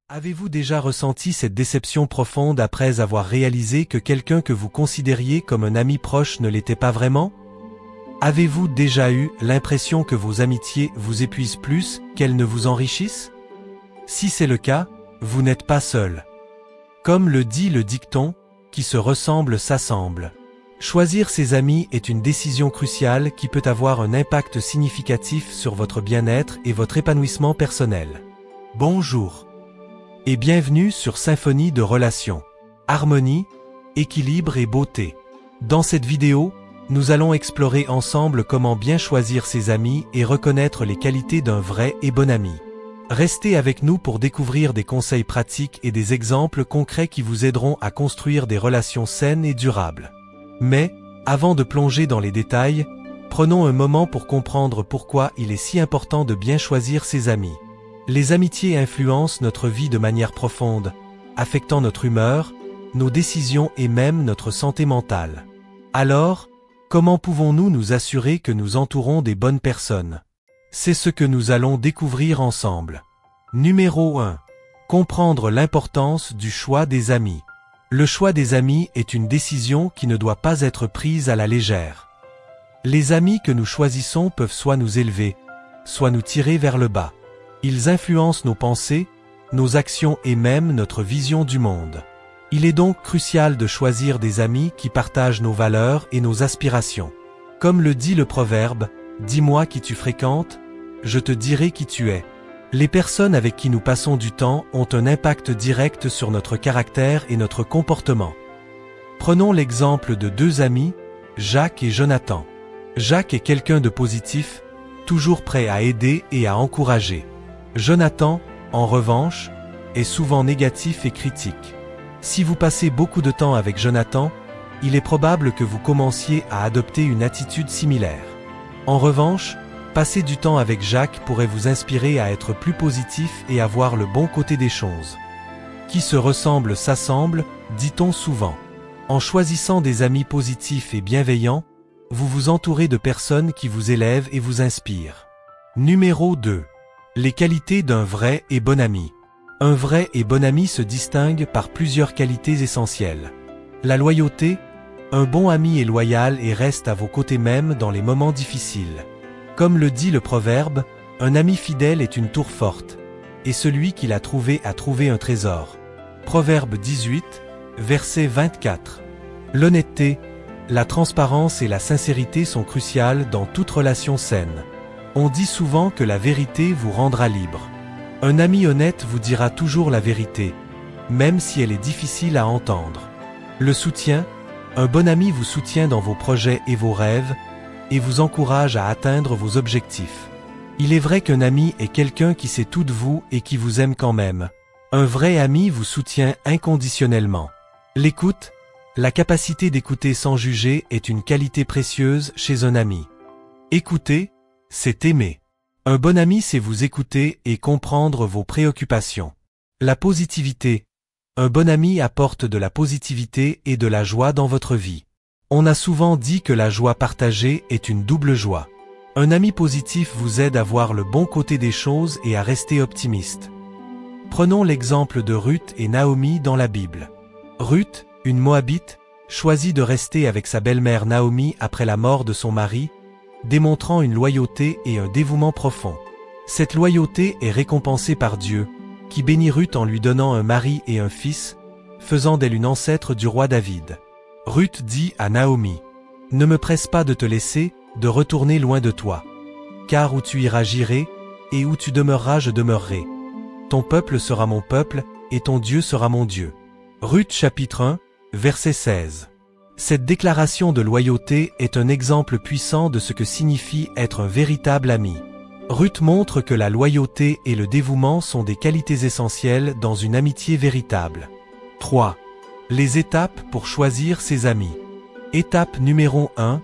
Avez-vous déjà ressenti cette déception profonde après avoir réalisé que quelqu'un que vous considériez comme un ami proche ne l'était pas vraiment? Avez-vous déjà eu l'impression que vos amitiés vous épuisent plus qu'elles ne vous enrichissent? Si c'est le cas, vous n'êtes pas seul. Comme le dit le dicton, qui se ressemble s'assemble. Choisir ses amis est une décision cruciale qui peut avoir un impact significatif sur votre bien-être et votre épanouissement personnel. Bonjour et bienvenue sur Symphonie de Relations. Harmonie, équilibre et beauté. Dans cette vidéo, nous allons explorer ensemble comment bien choisir ses amis et reconnaître les qualités d'un vrai et bon ami. Restez avec nous pour découvrir des conseils pratiques et des exemples concrets qui vous aideront à construire des relations saines et durables. Mais, avant de plonger dans les détails, prenons un moment pour comprendre pourquoi il est si important de bien choisir ses amis. Les amitiés influencent notre vie de manière profonde, affectant notre humeur, nos décisions et même notre santé mentale. Alors, comment pouvons-nous nous assurer que nous entourons des bonnes personnes? C'est ce que nous allons découvrir ensemble. Numéro 1. Comprendre l'importance du choix des amis. Le choix des amis est une décision qui ne doit pas être prise à la légère. Les amis que nous choisissons peuvent soit nous élever, soit nous tirer vers le bas. Ils influencent nos pensées, nos actions et même notre vision du monde. Il est donc crucial de choisir des amis qui partagent nos valeurs et nos aspirations. Comme le dit le proverbe, « Dis-moi qui tu fréquentes, je te dirai qui tu es ». Les personnes avec qui nous passons du temps ont un impact direct sur notre caractère et notre comportement. Prenons l'exemple de deux amis, Jacques et Jonathan. Jacques est quelqu'un de positif, toujours prêt à aider et à encourager. Jonathan, en revanche, est souvent négatif et critique. Si vous passez beaucoup de temps avec Jonathan, il est probable que vous commenciez à adopter une attitude similaire. En revanche, passer du temps avec Jacques pourrait vous inspirer à être plus positif et à voir le bon côté des choses. Qui se ressemble s'assemble, dit-on souvent. En choisissant des amis positifs et bienveillants, vous vous entourez de personnes qui vous élèvent et vous inspirent. Numéro 2. Les qualités d'un vrai et bon ami. Un vrai et bon ami se distingue par plusieurs qualités essentielles. La loyauté. Un bon ami est loyal et reste à vos côtés même dans les moments difficiles. Comme le dit le proverbe, un ami fidèle est une tour forte, et celui qui l'a trouvé a trouvé un trésor. Proverbe 18, verset 24. L'honnêteté, la transparence et la sincérité sont cruciales dans toute relation saine. On dit souvent que la vérité vous rendra libre. Un ami honnête vous dira toujours la vérité, même si elle est difficile à entendre. Le soutien, un bon ami vous soutient dans vos projets et vos rêves, et vous encourage à atteindre vos objectifs. Il est vrai qu'un ami est quelqu'un qui sait tout de vous et qui vous aime quand même. Un vrai ami vous soutient inconditionnellement. L'écoute, la capacité d'écouter sans juger est une qualité précieuse chez un ami. Écouter, c'est aimer. Un bon ami sait vous écouter et comprendre vos préoccupations. La positivité. Un bon ami apporte de la positivité et de la joie dans votre vie. On a souvent dit que la joie partagée est une double joie. Un ami positif vous aide à voir le bon côté des choses et à rester optimiste. Prenons l'exemple de Ruth et Naomi dans la Bible. Ruth, une Moabite, choisit de rester avec sa belle-mère Naomi après la mort de son mari, démontrant une loyauté et un dévouement profond. Cette loyauté est récompensée par Dieu, qui bénit Ruth en lui donnant un mari et un fils, faisant d'elle une ancêtre du roi David. Ruth dit à Naomi, « Ne me presse pas de te laisser, de retourner loin de toi. Car où tu iras j'irai, et où tu demeureras je demeurerai. Ton peuple sera mon peuple, et ton Dieu sera mon Dieu. » Ruth chapitre 1, verset 16. Cette déclaration de loyauté est un exemple puissant de ce que signifie être un véritable ami. Ruth montre que la loyauté et le dévouement sont des qualités essentielles dans une amitié véritable. 3. Les étapes pour choisir ses amis. Étape numéro 1.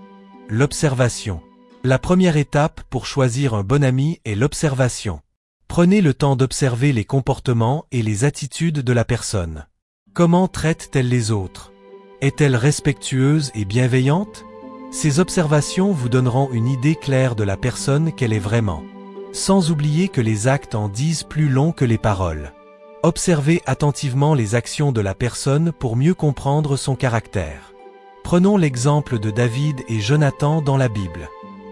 L'observation. La première étape pour choisir un bon ami est l'observation. Prenez le temps d'observer les comportements et les attitudes de la personne. Comment traite-t-elle les autres? Est-elle respectueuse et bienveillante? Ces observations vous donneront une idée claire de la personne qu'elle est vraiment. Sans oublier que les actes en disent plus long que les paroles. Observez attentivement les actions de la personne pour mieux comprendre son caractère. Prenons l'exemple de David et Jonathan dans la Bible.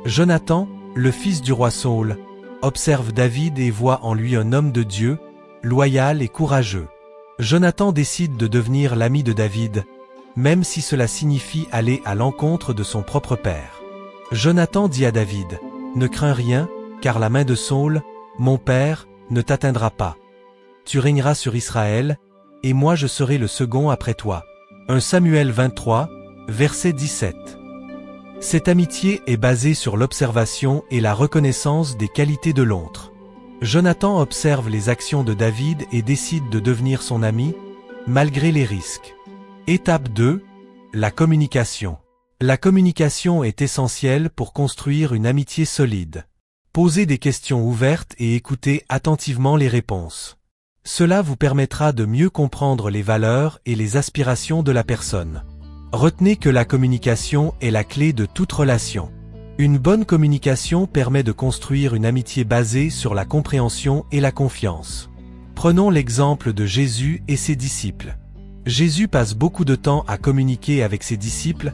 Jonathan, le fils du roi Saül, observe David et voit en lui un homme de Dieu, loyal et courageux. Jonathan décide de devenir l'ami de David, même si cela signifie aller à l'encontre de son propre père. Jonathan dit à David, « Ne crains rien, car la main de Saül, mon père, ne t'atteindra pas. Tu régneras sur Israël, et moi je serai le second après toi. » 1 Samuel 23, verset 17. Cette amitié est basée sur l'observation et la reconnaissance des qualités de l'autre. Jonathan observe les actions de David et décide de devenir son ami, malgré les risques. Étape 2. La communication. La communication est essentielle pour construire une amitié solide. Posez des questions ouvertes et écoutez attentivement les réponses. Cela vous permettra de mieux comprendre les valeurs et les aspirations de la personne. Retenez que la communication est la clé de toute relation. Une bonne communication permet de construire une amitié basée sur la compréhension et la confiance. Prenons l'exemple de Jésus et ses disciples. Jésus passe beaucoup de temps à communiquer avec ses disciples,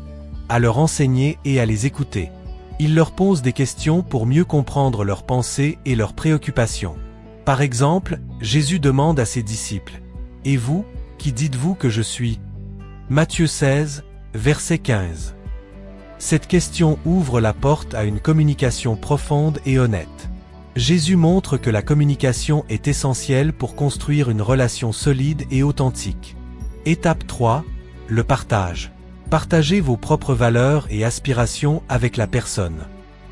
à leur enseigner et à les écouter. Il leur pose des questions pour mieux comprendre leurs pensées et leurs préoccupations. Par exemple, Jésus demande à ses disciples, « Et vous, qui dites-vous que je suis ?» Matthieu 16, verset 15. Cette question ouvre la porte à une communication profonde et honnête. Jésus montre que la communication est essentielle pour construire une relation solide et authentique. Étape 3. Le partage. Partagez vos propres valeurs et aspirations avec la personne.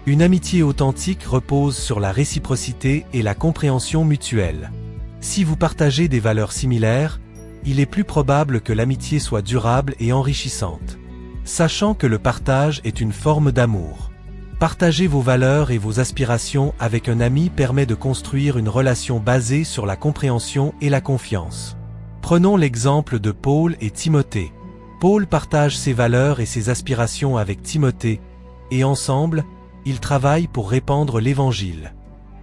Une amitié authentique repose sur la réciprocité et la compréhension mutuelle. Si vous partagez des valeurs similaires, il est plus probable que l'amitié soit durable et enrichissante. Sachant que le partage est une forme d'amour. Partager vos valeurs et vos aspirations avec un ami permet de construire une relation basée sur la compréhension et la confiance. Prenons l'exemple de Paul et Timothée. Paul partage ses valeurs et ses aspirations avec Timothée, et ensemble, ils travaillent pour répandre l'Évangile.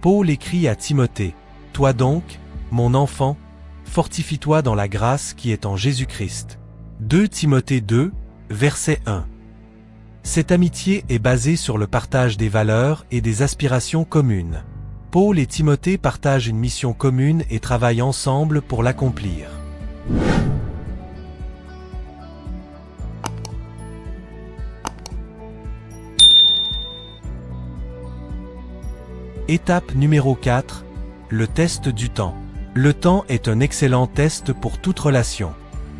Paul écrit à Timothée, « Toi donc, mon enfant, fortifie-toi dans la grâce qui est en Jésus-Christ. » 2 Timothée 2, verset 1. Cette amitié est basée sur le partage des valeurs et des aspirations communes. Paul et Timothée partagent une mission commune et travaillent ensemble pour l'accomplir. Étape numéro 4. Le test du temps. Le temps est un excellent test pour toute relation.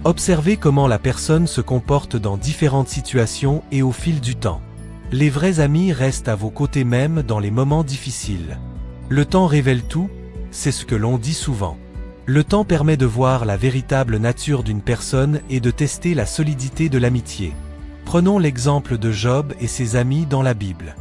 Observez comment la personne se comporte dans différentes situations et au fil du temps. Les vrais amis restent à vos côtés même dans les moments difficiles. Le temps révèle tout, c'est ce que l'on dit souvent. Le temps permet de voir la véritable nature d'une personne et de tester la solidité de l'amitié. Prenons l'exemple de Job et ses amis dans la Bible.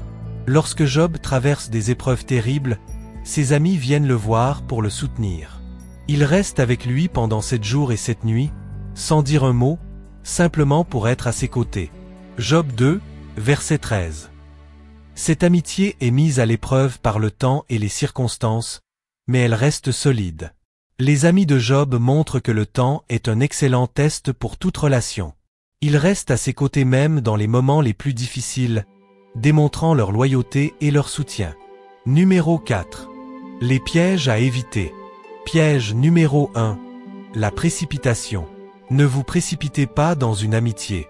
Lorsque Job traverse des épreuves terribles, ses amis viennent le voir pour le soutenir. Ils restent avec lui pendant 7 jours et 7 nuits, sans dire un mot, simplement pour être à ses côtés. Job 2, verset 13. Cette amitié est mise à l'épreuve par le temps et les circonstances, mais elle reste solide. Les amis de Job montrent que le temps est un excellent test pour toute relation. Ils restent à ses côtés même dans les moments les plus difficiles, démontrant leur loyauté et leur soutien. Numéro 4. Les pièges à éviter. Piège numéro 1. La précipitation. Ne vous précipitez pas dans une amitié.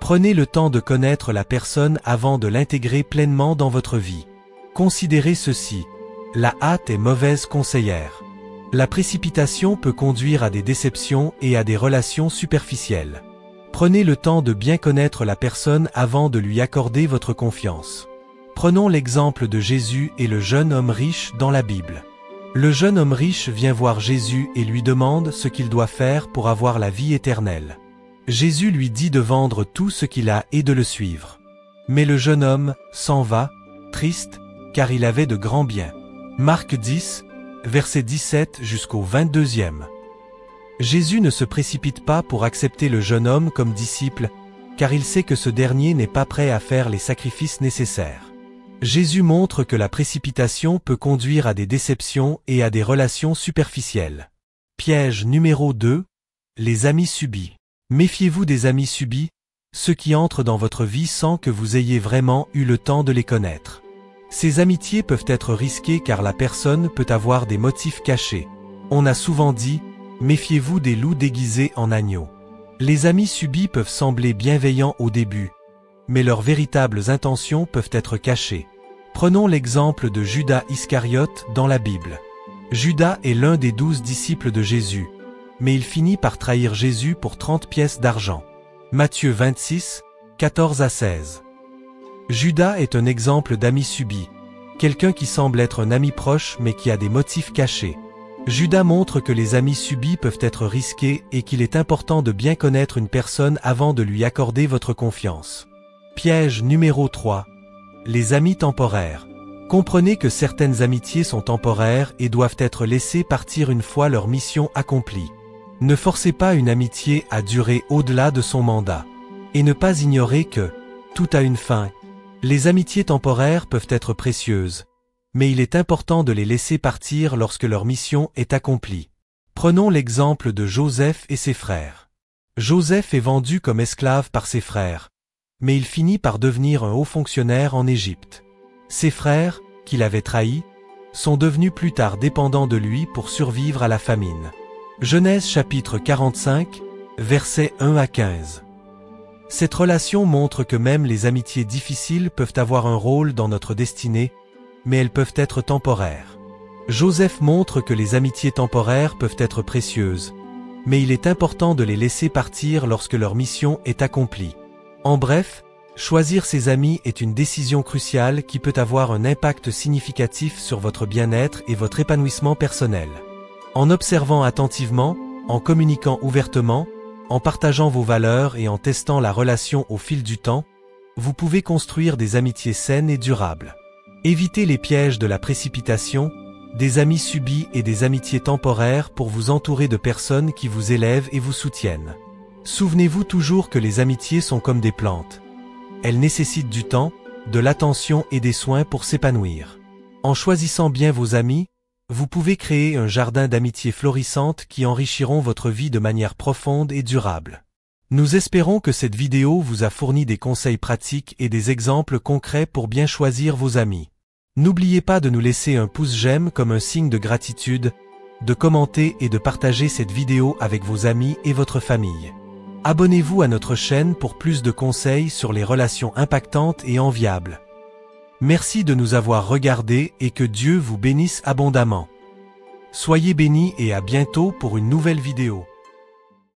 Prenez le temps de connaître la personne avant de l'intégrer pleinement dans votre vie. Considérez ceci. La hâte est mauvaise conseillère. La précipitation peut conduire à des déceptions et à des relations superficielles. Prenez le temps de bien connaître la personne avant de lui accorder votre confiance. Prenons l'exemple de Jésus et le jeune homme riche dans la Bible. Le jeune homme riche vient voir Jésus et lui demande ce qu'il doit faire pour avoir la vie éternelle. Jésus lui dit de vendre tout ce qu'il a et de le suivre. Mais le jeune homme s'en va, triste, car il avait de grands biens. Marc 10, verset 17 jusqu'au 22e. Jésus ne se précipite pas pour accepter le jeune homme comme disciple, car il sait que ce dernier n'est pas prêt à faire les sacrifices nécessaires. Jésus montre que la précipitation peut conduire à des déceptions et à des relations superficielles. Piège numéro 2. Les amis subis. Méfiez-vous des amis subis, ceux qui entrent dans votre vie sans que vous ayez vraiment eu le temps de les connaître. Ces amitiés peuvent être risquées car la personne peut avoir des motifs cachés. On a souvent dit, méfiez-vous des loups déguisés en agneaux. Les amis subis peuvent sembler bienveillants au début, mais leurs véritables intentions peuvent être cachées. Prenons l'exemple de Judas Iscariote dans la Bible. Judas est l'un des 12 disciples de Jésus, mais il finit par trahir Jésus pour 30 pièces d'argent. Matthieu 26, 14 à 16. Judas est un exemple d'ami subi, quelqu'un qui semble être un ami proche mais qui a des motifs cachés. Judas montre que les amis subis peuvent être risqués et qu'il est important de bien connaître une personne avant de lui accorder votre confiance. Piège numéro 3. Les amis temporaires. Comprenez que certaines amitiés sont temporaires et doivent être laissées partir une fois leur mission accomplie. Ne forcez pas une amitié à durer au-delà de son mandat. Et ne pas ignorer que tout a une fin. Les amitiés temporaires peuvent être précieuses, mais il est important de les laisser partir lorsque leur mission est accomplie. Prenons l'exemple de Joseph et ses frères. Joseph est vendu comme esclave par ses frères, mais il finit par devenir un haut fonctionnaire en Égypte. Ses frères, qu'il avait trahis, sont devenus plus tard dépendants de lui pour survivre à la famine. Genèse chapitre 45, versets 1 à 15. Cette relation montre que même les amitiés difficiles peuvent avoir un rôle dans notre destinée, mais elles peuvent être temporaires. Joseph montre que les amitiés temporaires peuvent être précieuses, mais il est important de les laisser partir lorsque leur mission est accomplie. En bref, choisir ses amis est une décision cruciale qui peut avoir un impact significatif sur votre bien-être et votre épanouissement personnel. En observant attentivement, en communiquant ouvertement, en partageant vos valeurs et en testant la relation au fil du temps, vous pouvez construire des amitiés saines et durables. Évitez les pièges de la précipitation, des amis subis et des amitiés temporaires pour vous entourer de personnes qui vous élèvent et vous soutiennent. Souvenez-vous toujours que les amitiés sont comme des plantes. Elles nécessitent du temps, de l'attention et des soins pour s'épanouir. En choisissant bien vos amis, vous pouvez créer un jardin d'amitiés florissantes qui enrichiront votre vie de manière profonde et durable. Nous espérons que cette vidéo vous a fourni des conseils pratiques et des exemples concrets pour bien choisir vos amis. N'oubliez pas de nous laisser un pouce j'aime comme un signe de gratitude, de commenter et de partager cette vidéo avec vos amis et votre famille. Abonnez-vous à notre chaîne pour plus de conseils sur les relations impactantes et enviables. Merci de nous avoir regardés et que Dieu vous bénisse abondamment. Soyez bénis et à bientôt pour une nouvelle vidéo.